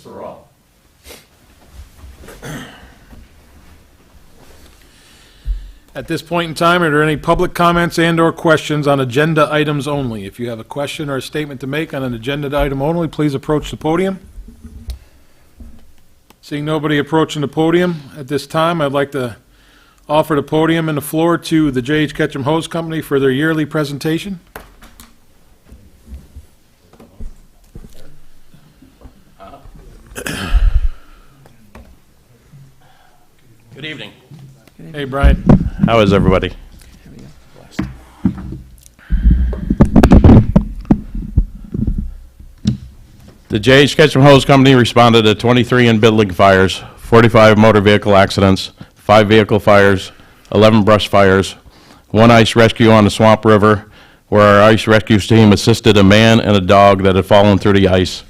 for all. At this point in time, are there any public comments and/or questions on agenda items only? If you have a question or a statement to make on an agenda item only, please approach the podium. Seeing nobody approaching the podium at this time, I'd like to offer the podium and the floor to the J.H. Ketchum Hose Company for their yearly presentation. Good evening. Hey, Brian. How is everybody? The J.H. Ketchum Hose Company responded to 23 in-building fires, 45 motor vehicle accidents, 5 vehicle fires, 11 brush fires, 1 ice rescue on the Swamp River, where our ice rescue team assisted a man and a dog that had fallen through the ice.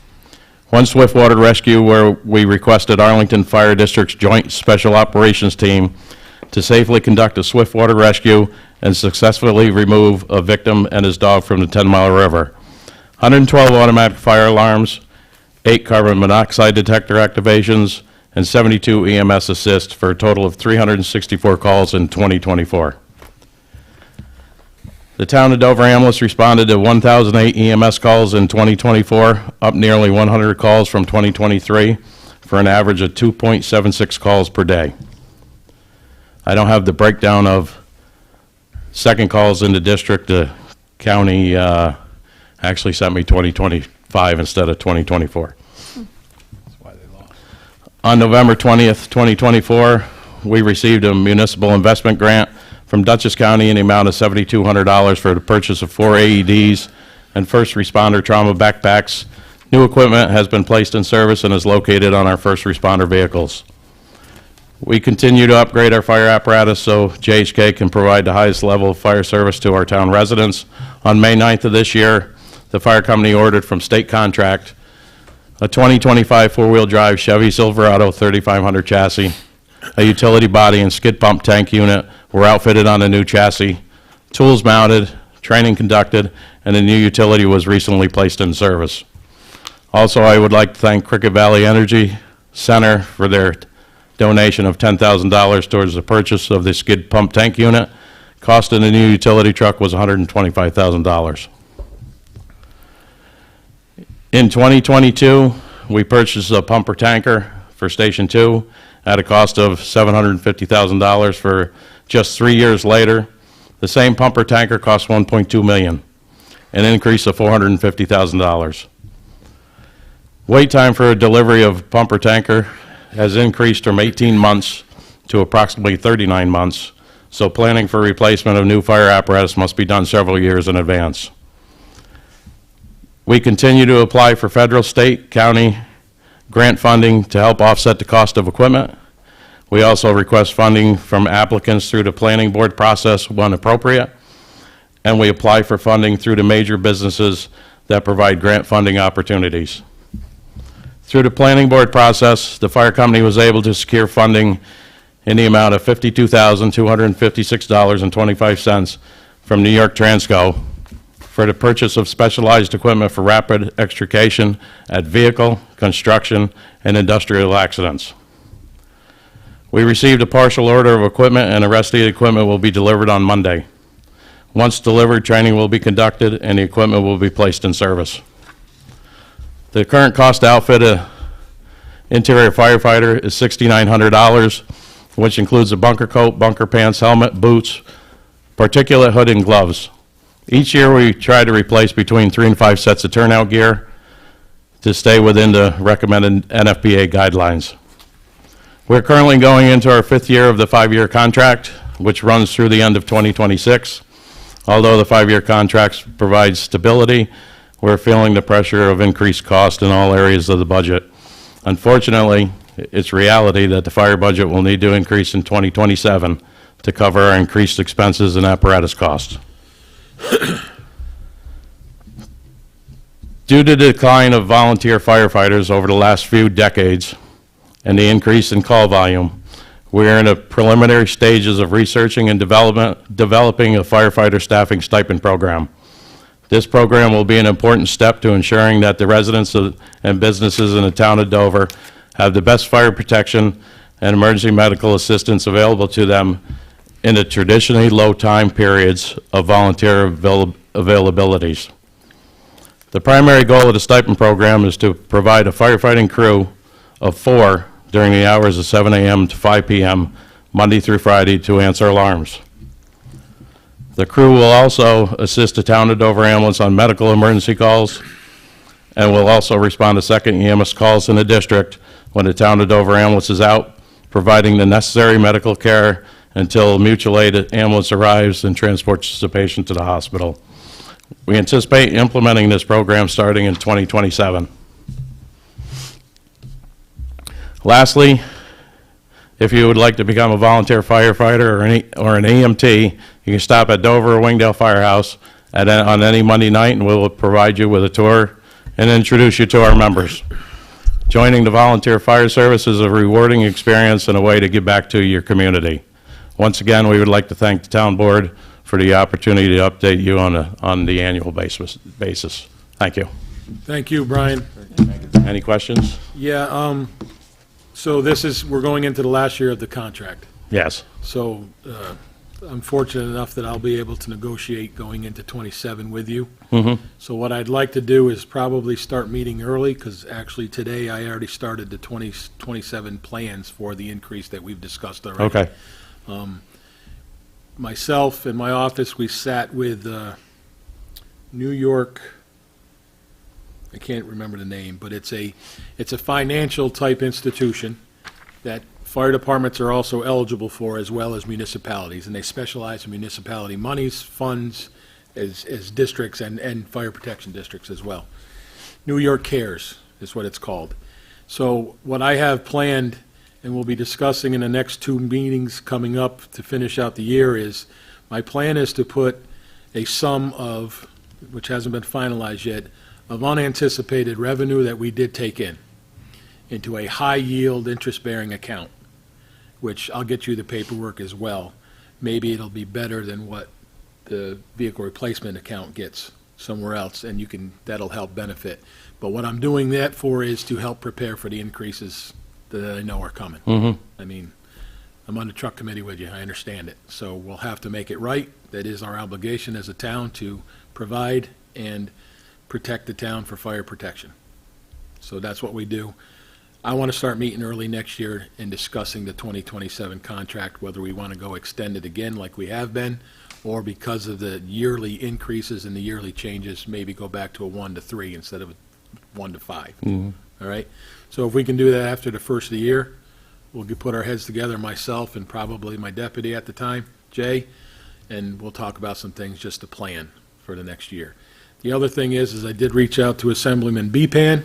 1 swiftwater rescue where we requested Arlington Fire District's Joint Special Operations Team to safely conduct a swiftwater rescue and successfully remove a victim and his dog from the 10 Mile River. 112 automatic fire alarms, 8 carbon monoxide detector activations, and 72 EMS assists for a total of 364 calls in 2024. The town of Dover ambulance responded to 1,008 EMS calls in 2024, up nearly 100 calls from 2023, for an average of 2.76 calls per day. I don't have the breakdown of second calls in the district. The county actually sent me 2025 instead of 2024. On November 20th, 2024, we received a municipal investment grant from Dutchess County in the amount of $7,200 for the purchase of 4 AEDs and first responder trauma backpacks. New equipment has been placed in service and is located on our first responder vehicles. We continue to upgrade our fire apparatus so JHK can provide the highest level of fire service to our town residents. On May 9th of this year, the fire company ordered from state contract a 2025 four-wheel drive Chevy Silverado 3500 chassis. A utility body and skid pump tank unit were outfitted on a new chassis, tools mounted, training conducted, and a new utility was recently placed in service. Also, I would like to thank Cricket Valley Energy Center for their donation of $10,000 towards the purchase of the skid pump tank unit. Cost of the new utility truck was $125,000. In 2022, we purchased a pumper tanker for Station 2 at a cost of $750,000 for just 3 years later. The same pumper tanker cost $1.2 million, an increase of $450,000. Wait time for a delivery of pumper tanker has increased from 18 months to approximately 39 months, so planning for replacement of new fire apparatus must be done several years in advance. We continue to apply for federal, state, county grant funding to help offset the cost of equipment. We also request funding from applicants through the planning board process when appropriate, and we apply for funding through the major businesses that provide grant funding opportunities. Through the planning board process, the fire company was able to secure funding in the amount of $52,256.25 from New York Transco for the purchase of specialized equipment for rapid extrication at vehicle, construction, and industrial accidents. We received a partial order of equipment, and the rest of the equipment will be delivered on Monday. Once delivered, training will be conducted, and the equipment will be placed in service. The current cost to outfit an interior firefighter is $6,900, which includes a bunker coat, bunker pants, helmet, boots, particulate hood, and gloves. Each year we try to replace between 3 and 5 sets of turnout gear to stay within the recommended NFPA guidelines. We're currently going into our 5th year of the 5-year contract, which runs through the end of 2026. Although the 5-year contract provides stability, we're feeling the pressure of increased cost in all areas of the budget. Unfortunately, it's reality that the fire budget will need to increase in 2027 to cover our increased expenses and apparatus costs. Due to the decline of volunteer firefighters over the last few decades and the increase in call volume, we are in the preliminary stages of researching and developing a firefighter staffing stipend program. This program will be an important step to ensuring that the residents and businesses in the town of Dover have the best fire protection and emergency medical assistance available to them in the traditionally low time periods of volunteer availabilities. The primary goal of the stipend program is to provide a firefighting crew of 4 during the hours of 7 a.m. to 5 p.m., Monday through Friday, to answer alarms. The crew will also assist the town of Dover ambulance on medical emergency calls and will also respond to second EMS calls in the district when the town of Dover ambulance is out, providing the necessary medical care until mutual aid ambulance arrives and transports the patient to the hospital. We anticipate implementing this program starting in 2027. Lastly, if you would like to become a volunteer firefighter or an EMT, you can stop at Dover or Wingdale Firehouse on any Monday night, and we'll provide you with a tour and introduce you to our members. Joining the volunteer fire service is a rewarding experience and a way to give back to your community. Once again, we would like to thank the town board for the opportunity to update you on the annual basis. Thank you. Thank you, Brian. Any questions? Yeah, so we're going into the last year of the contract. Yes. So I'm fortunate enough that I'll be able to negotiate going into '27 with you. So what I'd like to do is probably start meeting early, because actually today I already started the 2027 plans for the increase that we've discussed already. Okay. Myself and my office, we sat with New York, I can't remember the name, but it's a financial type institution that fire departments are also eligible for, as well as municipalities, and they specialize in municipality monies, funds, as districts and fire protection districts as well. New York Cares is what it's called. So what I have planned, and we'll be discussing in the next 2 meetings coming up to finish out the year, is my plan is to put a sum of, which hasn't been finalized yet, of unanticipated revenue that we did take in into a high-yield interest-bearing account, which I'll get you the paperwork as well. Maybe it'll be better than what the vehicle replacement account gets somewhere else, and that'll help benefit. But what I'm doing that for is to help prepare for the increases that I know are coming. I mean, I'm on the truck committee with you, I understand it. So we'll have to make it right. That is our obligation as a town, to provide and protect the town for fire protection. So that's what we do. I want to start meeting early next year and discussing the 2027 contract, whether we want to go extend it again like we have been, or because of the yearly increases and the yearly changes, maybe go back to a 1 to 3 instead of a 1 to 5. All right? So if we can do that after the first of the year, we'll put our heads together, myself and probably my deputy at the time, Jay, and we'll talk about some things just to plan for the next year. The other thing is I did reach out to Assemblyman Bepan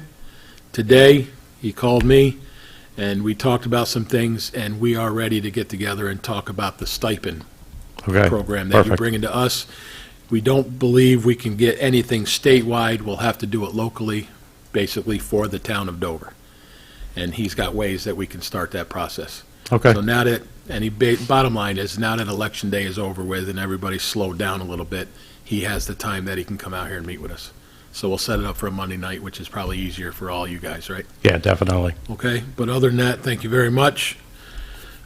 today. He called me, and we talked about some things, and we are ready to get together and talk about the stipend program that you're bringing to us. We don't believe we can get anything statewide. We'll have to do it locally, basically for the town of Dover. And he's got ways that we can start that process. Okay. So now that, bottom line is, now that Election Day is over with and everybody's slowed down a little bit, he has the time that he can come out here and meet with us. So we'll set it up for a Monday night, which is probably easier for all you guys, right? Yeah, definitely. Okay, but other than that, thank you very much.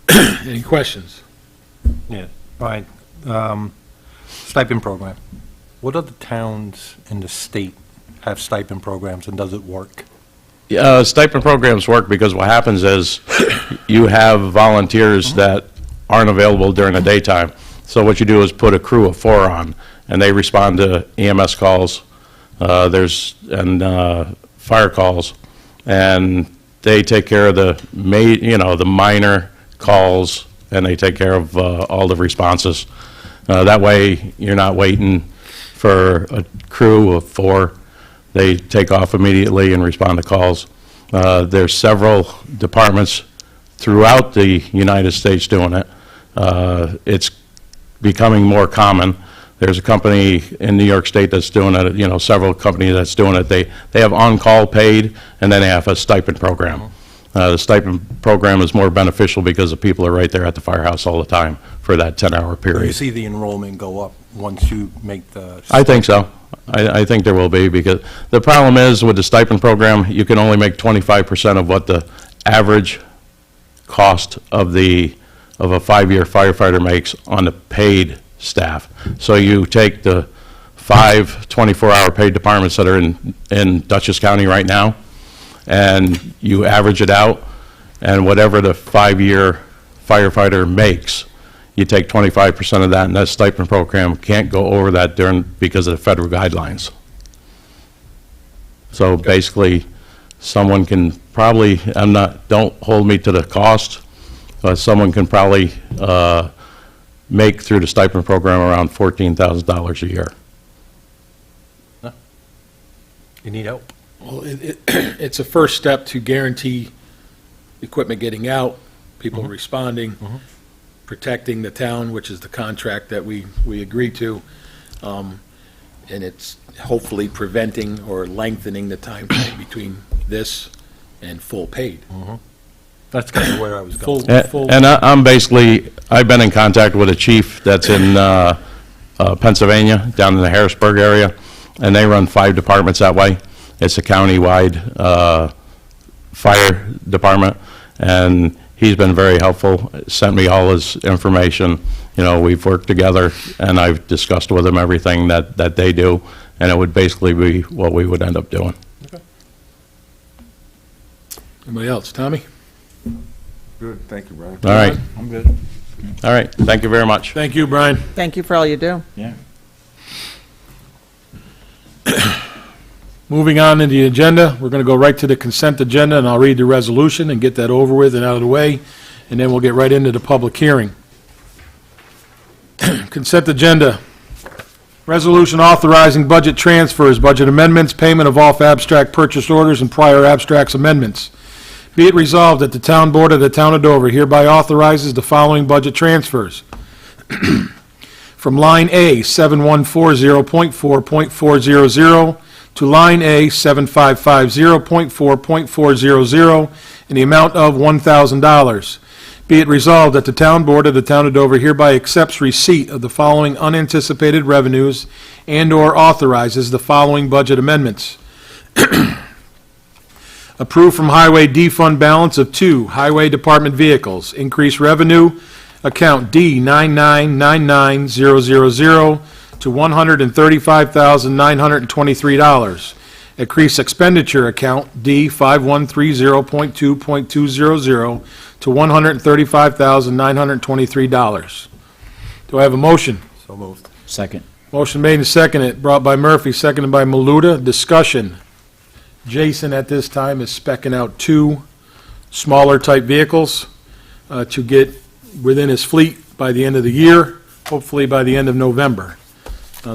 Any questions? Yeah, Brian, stipend program. What other towns in the state have stipend programs, and does it work? Stipend programs work because what happens is you have volunteers that aren't available during the daytime. So what you do is put a crew of 4 on, and they respond to EMS calls, fire calls, and they take care of the minor calls, and they take care of all the responses. That way, you're not waiting for a crew of 4. They take off immediately and respond to calls. There's several departments throughout the United States doing it. It's becoming more common. There's a company in New York State that's doing it, several companies that's doing it. They have on-call paid, and then they have a stipend program. The stipend program is more beneficial because the people are right there at the firehouse all the time for that 10-hour You period. see the enrollment go up once you make the... I think so. I think there will be, because the problem is with the stipend program, you can only make 25% of what the average cost of a 5-year firefighter makes on the paid staff. So you take the 5 24-hour paid departments that are in Dutchess County right now, and you average it out, and whatever the 5-year firefighter makes, you take 25% of that, and that stipend program can't go over that because of the federal guidelines. So basically, someone can probably, don't hold me to the cost, but someone can probably make through the stipend program around $14,000 a year. You need help? Well, it's a first step to guarantee equipment getting out, people responding, protecting the town, which is the contract that we agreed to, and it's hopefully preventing or lengthening the time frame between this and full paid. That's kind of where I was going. Full, And I've been in contact with a chief that's in Pennsylvania, down in the Harrisburg area, and they run 5 departments that way. It's a county-wide fire department, and he's been very helpful, sent me all his information. We've worked together, and I've discussed with him everything that they do, and it would basically be what we would end up doing. Anybody else? Tommy? Good, thank you, Brian. All right, I'm good. all right, thank you very much. Thank you, Brian. Thank you for all you do. Yeah. Moving on to the agenda, we're going to go right to the consent agenda, and I'll read the resolution and get that over with and out of the way, and then we'll get right into the public hearing. Consent agenda. Resolution authorizing budget transfers, budget amendments, payment of off abstract purchase orders, and prior abstracts amendments. Be it resolved that the Town Board of the Town of Dover hereby authorizes the following budget transfers. From line A, 7140.4.400, to line A, 7550.4.400, in the amount of $1,000. Be it resolved that the Town Board of the Town of Dover hereby accepts receipt of the following unanticipated revenues and/or authorizes the following budget amendments. Approve from Highway D Fund balance of 2 Highway Department vehicles. Increase revenue, account D9999000 to $135,923. Increase expenditure account D5130.2.200 to $135,923. Do I have a motion? So moved. Second. Motion made and seconded, brought by Murphy, seconded by Maluta. Discussion. Jason at this time is specking out 2 smaller type vehicles to get within his fleet by the end of the year, hopefully by the end of November.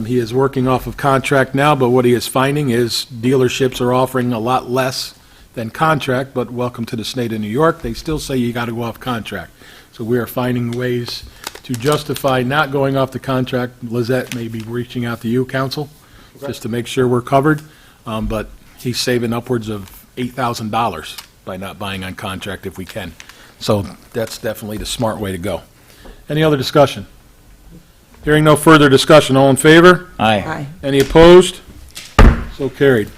He is working off of contract now, but what he is finding is dealerships are offering a lot less than contract, but welcome to the state of New York. They still say you got to go off contract. So we are finding ways to justify not going off the contract. Lizette may be reaching out to you, counsel, just to make sure we're covered. But he's saving upwards of $8,000 by not buying on contract if we can. So that's definitely the smart way to go. Any other discussion? Hearing no further discussion, all in favor? Aye. Aye. Any opposed? So carried.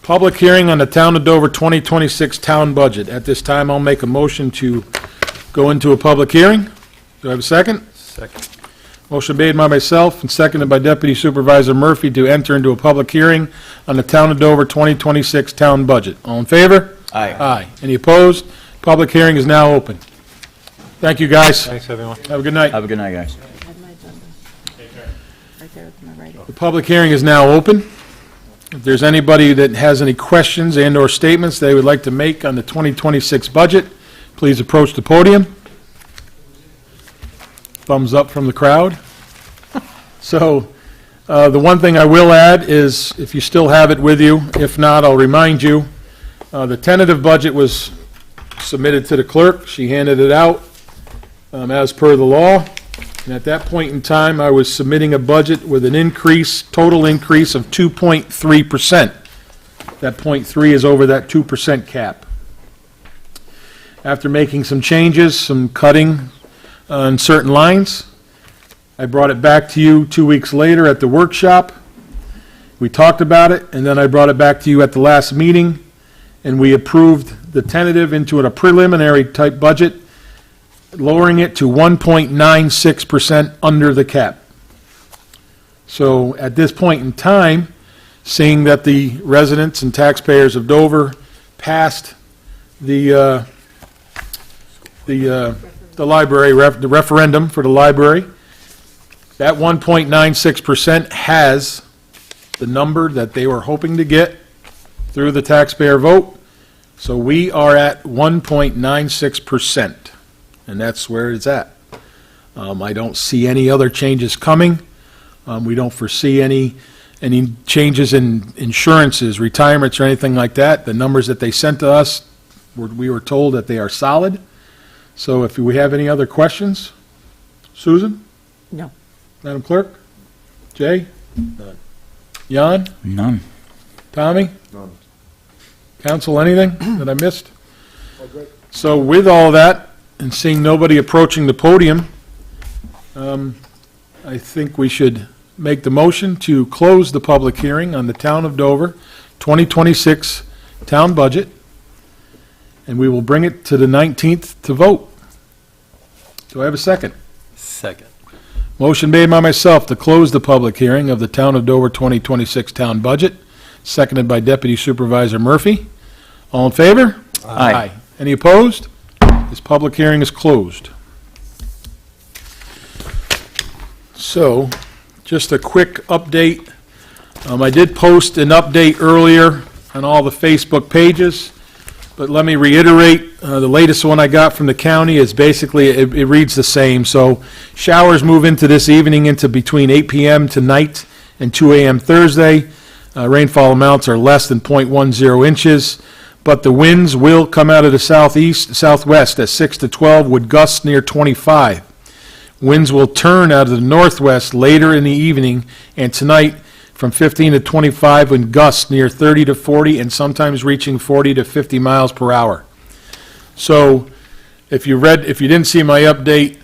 Public hearing on the Town of Dover 2026 town budget. At this time, I'll make a motion to go into a public hearing. Do I have a second? Second. Motion made by myself and seconded by Deputy Supervisor Murphy to enter into a public hearing on the Town of Dover 2026 town budget. All in favor? Aye. Aye. Any opposed? Public hearing is now open. Thank you, guys. Thanks, everyone. Have a good night. Have a good night, guys. I have my agenda. Right there with my right. The public hearing is now open. If there's anybody that has any questions and/or statements they would like to make on the 2026 budget, please approach the podium. Thumbs up from the crowd. So, the one thing I will add is, if you still have it with you, if not, I'll remind you, the tentative budget was submitted to the clerk. She handed it out as per the law. And at that point in time, I was submitting a budget with an increase, total increase of 2.3%. That .3 is over that 2% cap. After making some changes, some cutting on certain lines, I brought it back to you 2 weeks later at the workshop. We talked about it, and then I brought it back to you at the last meeting, and we approved the tentative into a preliminary type budget, lowering it to 1.96% under the cap. So at this point in time, seeing that the residents and taxpayers of Dover passed the library, the referendum for the library, that 1.96% has the number that they were hoping to get through the taxpayer vote. So we are at 1.96%, and that's where it's at. I don't see any other changes coming. We don't foresee any changes in insurances, retirements, or anything like that. The numbers that they sent to us, we were told that they are solid. So if we have any other questions, Susan? No. Madam Clerk? Jay? None. Jan? None. Tommy? None. Council, anything that I missed? So with all that, and seeing nobody approaching the podium, I think we should make the motion to close the public hearing on the Town of Dover 2026 town budget, and we will bring it to the 19th to vote. Do I have a second? Second. Motion made by myself to close the public hearing of the Town of Dover 2026 town budget, seconded by Deputy Supervisor Murphy. All in favor? Aye. Any opposed? This public hearing is closed. So, just a quick update. I did post an update earlier on all the Facebook pages, but let me reiterate, the latest one I got from the county is basically, it reads the same. So showers move into this evening into between 8 p.m. tonight and 2 a.m. Thursday. Rainfall amounts are less than 0.10 inches, but the winds will come out of the southwest at 6 to 12 with gusts near 25. Winds will turn out of the northwest later in the evening and tonight from 15 to 25 with gusts near 30 to 40 and sometimes reaching 40 to 50 miles per hour. So if you didn't see my update,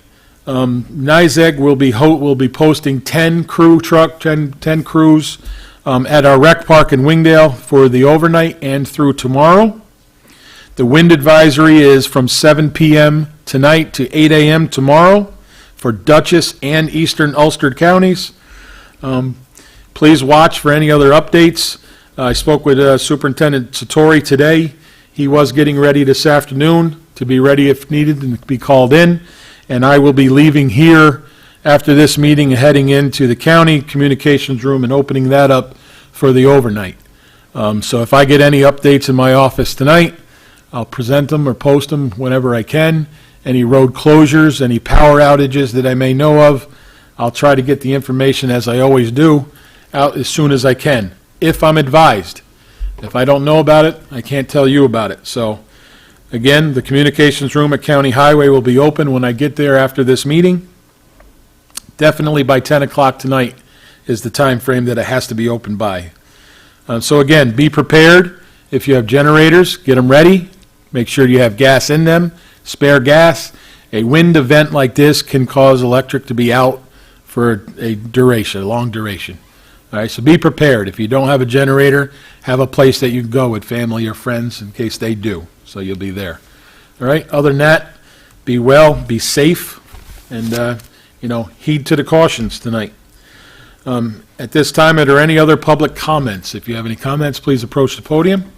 NYSEG will be posting 10 crews at our rec park in Wingdale for the overnight and through tomorrow. The wind advisory is from 7 p.m. tonight to 8 a.m. tomorrow for Dutchess and eastern Ulster counties. Please watch for any other updates. I spoke with Superintendent Satori today. He was getting ready this afternoon to be ready if needed and be called in. And I will be leaving here after this meeting and heading into the county communications room and opening that up for the overnight. So if I get any updates in my office tonight, I'll present them or post them whenever I can. Any road closures, any power outages that I may know of, I'll try to get the information, as I always do, out as soon as I can, if I'm advised. If I don't know about it, I can't tell you about it. So, again, the communications room at County Highway will be open when I get there after this meeting. Definitely by 10 o'clock tonight is the time frame that it has to be open by. So again, be prepared. If you have generators, get them ready. Make sure you have gas in them, spare gas. A wind event like this can cause electric to be out for a duration, a long duration. All right, so be prepared. If you don't have a generator, have a place that you can go with family or friends in case they do, so you'll be there. All right, other than that, be well, be safe, and, heed to the cautions tonight. At this time, are there any other public comments? If you have any comments, please approach the podium.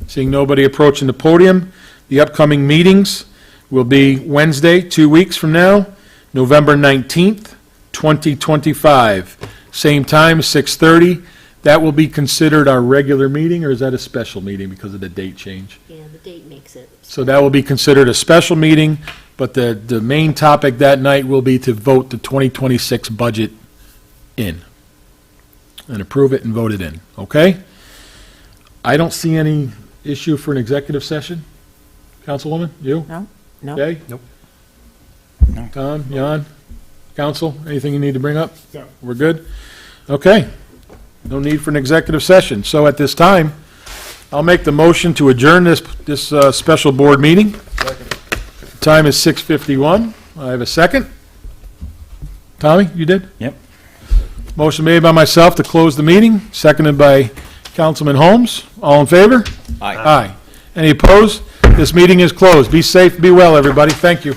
Seeing nobody approaching the podium, the upcoming meetings will be Wednesday, 2 weeks from now, November 19th, 2025. Same time, 6:30. That will be considered our regular meeting, or is that a special meeting because of the date change? Yeah, the date makes it. So that will be considered a special meeting, but the main topic that night will be to vote the 2026 budget in, and approve it and vote it in, okay? I don't see any issue for an executive session. Councilwoman, you? No? Jay? Nope. No. Tom, Jan? Council, anything you need to bring up? No. We're good? Okay. No need for an executive session. So at this time, I'll make the motion to adjourn this special board meeting. Time is 6:51. I have a second. Tommy, you did? Yep. Motion made by myself to close the meeting, seconded by Councilman Holmes. All in favor? Aye. Aye. Any opposed? This meeting is closed. Be safe, be well, everybody. Thank you.